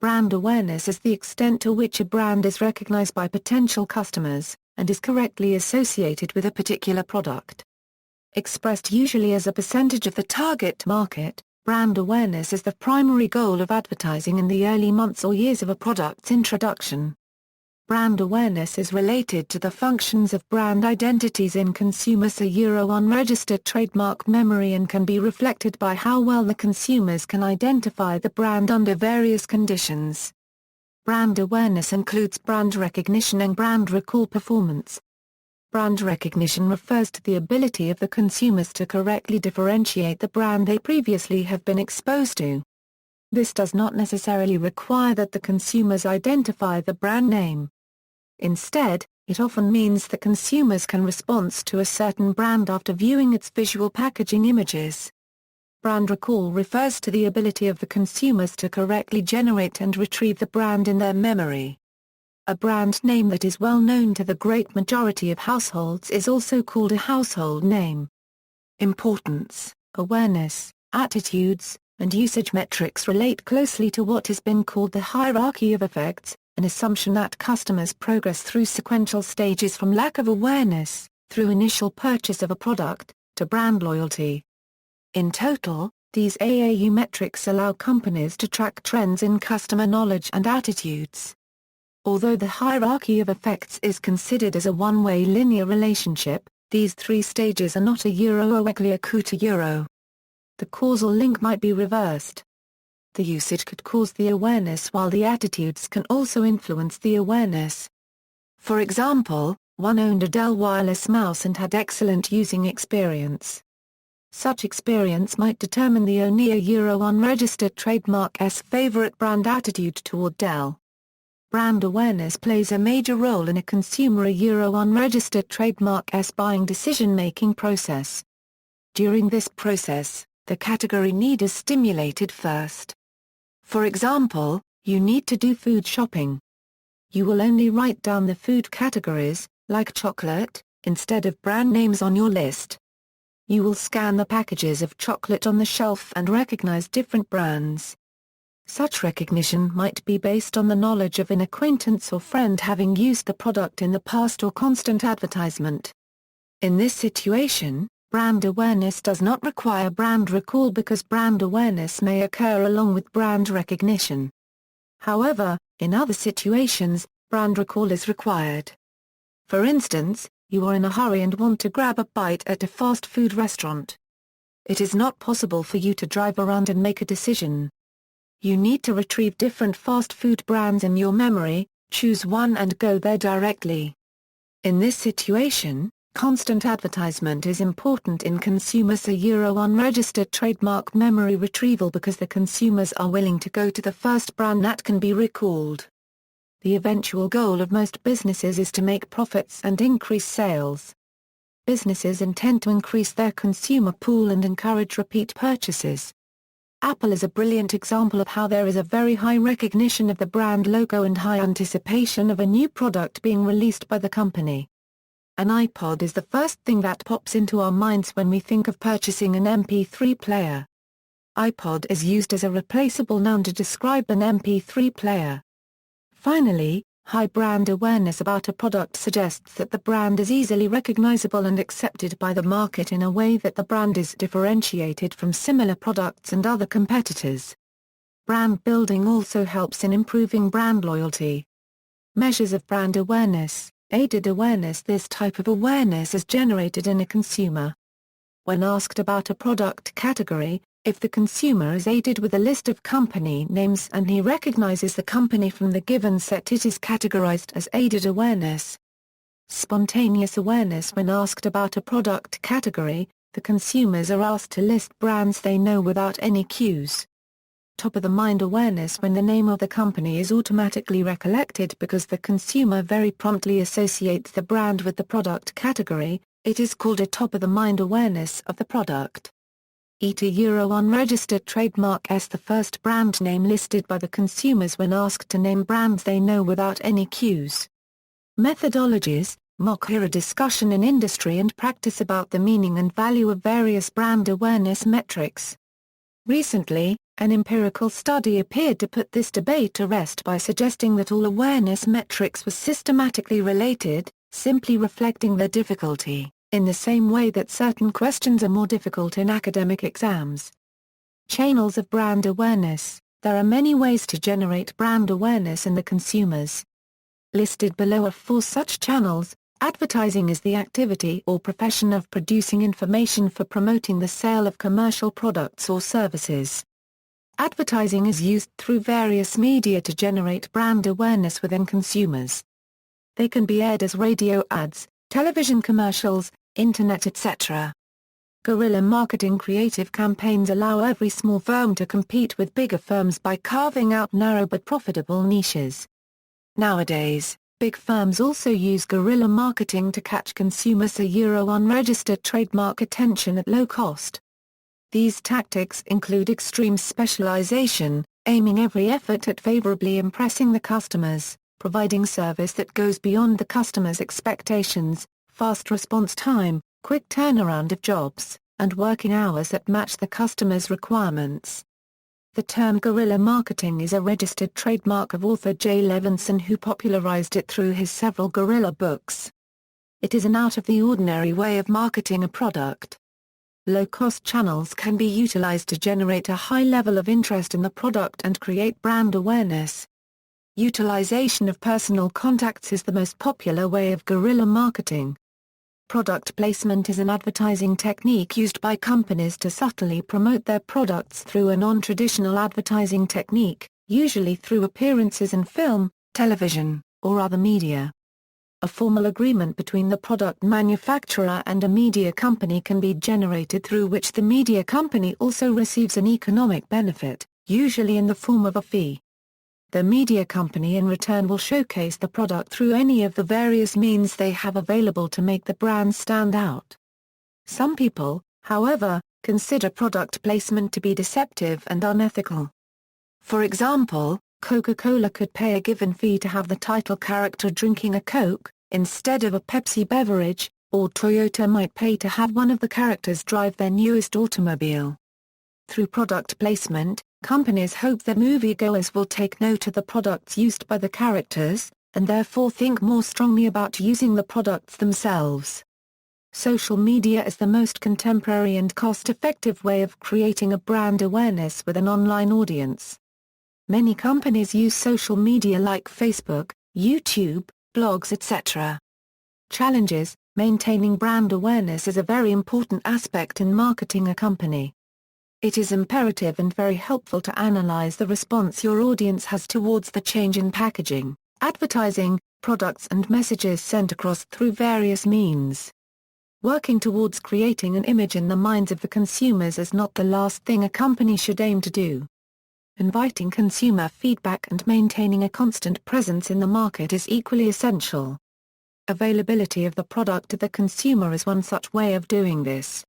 Brand awareness is the extent to which a brand is recognized by potential customers, and is correctly associated with a particular product. Expressed usually as a percentage of the target market, brand awareness is the primary goal of advertising in the early months or years of a product's introduction. Brand awareness is related to the functions of brand identities in consumers' unregistered trademark memory and can be reflected by how well the consumers can identify the brand under various conditions. Brand awareness includes brand recognition and brand recall performance. Brand recognition refers to the ability of the consumers to correctly differentiate the brand they previously have been exposed to. This does not necessarily require that the consumers identify the brand name. Instead, it often means that consumers can respond to a certain brand after viewing its visual packaging images. Brand recall refers to the ability of the consumers to correctly generate and retrieve the brand in their memory. A brand name that is well known to the great majority of households is also called a household name. Importance, awareness, attitudes, and usage metrics relate closely to what has been called the hierarchy of effects, an assumption that customers progress through sequential stages from lack of awareness, through initial purchase of a product, to brand loyalty. In total, these AAU metrics allow companies to track trends in customer knowledge and attitudes. Although the hierarchy of effects is considered as a one-way linear relationship, these three stages are not equivalent to. The causal link might be reversed. The usage could cause the awareness while the attitudes can also influence the awareness. For example, one owned a Dell wireless mouse and had excellent using experience. Such experience might determine the owner unregistered trademark's favorite brand attitude toward Dell. Brand awareness plays a major role in a consumer unregistered trademark's buying decision-making process. During this process, the category need is stimulated first. For example, you need to do food shopping. You will only write down the food categories, like chocolate, instead of brand names on your list. You will scan the packages of chocolate on the shelf and recognize different brands. Such recognition might be based on the knowledge of an acquaintance or friend having used the product in the past or constant advertisement. In this situation, brand awareness does not require brand recall because brand awareness may occur along with brand recognition. However, in other situations, brand recall is required. For instance, you are in a hurry and want to grab a bite at a fast food restaurant. It is not possible for you to drive around and make a decision. You need to retrieve different fast food brands in your memory, choose one and go there directly. In this situation, constant advertisement is important in consumers' unregistered trademark memory retrieval because the consumers are willing to go to the first brand that can be recalled. The eventual goal of most businesses is to make profits and increase sales. Businesses intend to increase their consumer pool and encourage repeat purchases. Apple is a brilliant example of how there is a very high recognition of the brand logo and high anticipation of a new product being released by the company. An iPod is the first thing that pops into our minds when we think of purchasing an MP3 player. iPod is used as a replaceable noun to describe an MP3 player. Finally, high brand awareness about a product suggests that the brand is easily recognizable and accepted by the market in a way that the brand is differentiated from similar products and other competitors. Brand building also helps in improving brand loyalty. Measures of brand awareness. Aided awareness. This type of awareness is generated in a consumer. When asked about a product category, if the consumer is aided with a list of company names and he recognizes the company from the given set, it is categorized as aided awareness. Spontaneous awareness. When asked about a product category, the consumers are asked to list brands they know without any cues. Top-of-the-mind awareness. When the name of the company is automatically recollected because the consumer very promptly associates the brand with the product category, it is called a top-of-the-mind awareness of the product. Unregistered trademark is the first brand name listed by the consumers when asked to name brands they know without any cues. Methodologies. Mock. Here a discussion in industry and practice about the meaning and value of various brand awareness metrics. Recently, an empirical study appeared to put this debate to rest by suggesting that all awareness metrics were systematically related, simply reflecting their difficulty, in the same way that certain questions are more difficult in academic exams. Channels of brand awareness. There are many ways to generate brand awareness in the consumers. Listed below are 4 such channels. Advertising is the activity or profession of producing information for promoting the sale of commercial products or services. Advertising is used through various media to generate brand awareness within consumers. They can be aired as radio ads, television commercials, internet, etc. Guerrilla marketing creative campaigns allow every small firm to compete with bigger firms by carving out narrow but profitable niches. Nowadays, big firms also use guerrilla marketing to catch consumers' unregistered trademark attention at low cost. These tactics include extreme specialization, aiming every effort at favorably impressing the customers, providing service that goes beyond the customer's expectations, fast response time, quick turnaround of jobs, and working hours that match the customer's requirements. The term guerrilla marketing is a registered trademark of author Jay Levinson, who popularized it through his several guerrilla books. It is an out-of-the-ordinary way of marketing a product. Low-cost channels can be utilized to generate a high level of interest in the product and create brand awareness. Utilization of personal contacts is the most popular way of guerrilla marketing. Product placement is an advertising technique used by companies to subtly promote their products through a non-traditional advertising technique, usually through appearances in film, television, or other media. A formal agreement between the product manufacturer and a media company can be generated through which the media company also receives an economic benefit, usually in the form of a fee. The media company in return will showcase the product through any of the various means they have available to make the brand stand out. Some people, however, consider product placement to be deceptive and unethical. For example, Coca-Cola could pay a given fee to have the title character drinking a Coke, instead of a Pepsi beverage, or Toyota might pay to have one of the characters drive their newest automobile. Through product placement, companies hope that moviegoers will take note of the products used by the characters, and therefore think more strongly about using the products themselves. Social media is the most contemporary and cost-effective way of creating a brand awareness with an online audience. Many companies use social media like Facebook, YouTube, blogs, etc. Challenges. Maintaining brand awareness is a very important aspect in marketing a company. It is imperative and very helpful to analyze the response your audience has towards the change in packaging, advertising, products and messages sent across through various means. Working towards creating an image in the minds of the consumers is not the last thing a company should aim to do. Inviting consumer feedback and maintaining a constant presence in the market is equally essential. Availability of the product to the consumer is one such way of doing this.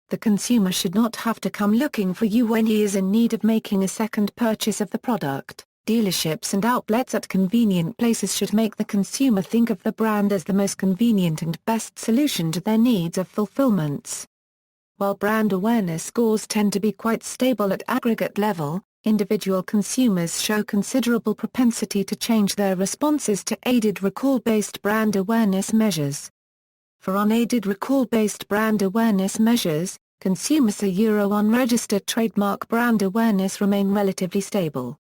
The consumer should not have to come looking for you when he is in need of making a second purchase of the product. Dealerships and outlets at convenient places should make the consumer think of the brand as the most convenient and best solution to their needs of fulfillments. While brand awareness scores tend to be quite stable at aggregate level, individual consumers show considerable propensity to change their responses to aided recall-based brand awareness measures. For unaided recall-based brand awareness measures, consumers' unregistered trademark brand awareness remain relatively stable.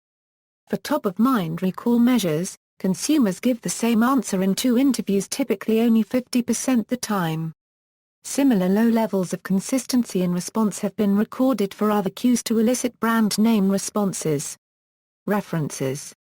For top-of-mind recall measures, consumers give the same answer in 2 interviews, typically only 50% the time. Similar low levels of consistency in response have been recorded for other cues to elicit brand name responses. References